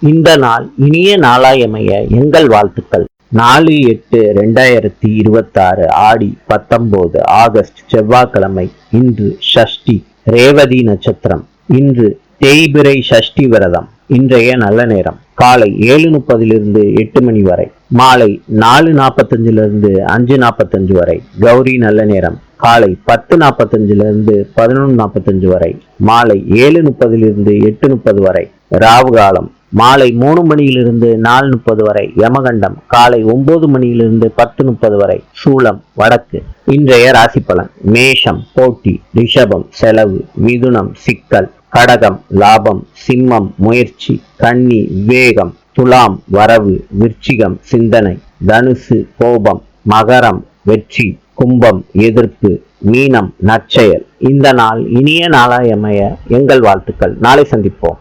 இந்த நாள் இனிய நாளாயமைய எங்கள் வாழ்த்துக்கள். 4/8/2026 ஆடி 19 ஆகஸ்ட் செவ்வாய்க்கிழமை. இன்று ஷஷ்டி, ரேவதி நட்சத்திரம். இன்று தேய்பிறை சஷ்டி விரதம். இன்றைய நல்ல நேரம் காலை 7:30 8 மணி வரை, மாலை 4:45 5:45 வரை. கௌரி நல்ல நேரம் காலை 10:45 11:45 வரை, மாலை 7:30 8:30 வரை. ராவு காலம் மாலை 3 மணியிலிருந்து 4:30 வரை. யமகண்டம் காலை 9 மணியிலிருந்து 10:30 வரை. சூலம் வடக்கு. இன்றைய ராசி பலன். மேஷம் போட்டி, ரிஷபம் செலவு, மிதுனம் சிக்கல், கடகம் லாபம், சிம்மம் முயற்சி, கன்னி விவேகம், துலாம் வரவு, விருச்சிகம் சிந்தனை, தனுசு கோபம், மகரம் வெற்றி, கும்பம் எதிர்ப்பு, மீனம் நற்செயல். இந்த நாள் இனிய நாளாயமைய எங்கள் வாழ்த்துக்கள். நாளை சந்திப்போம்.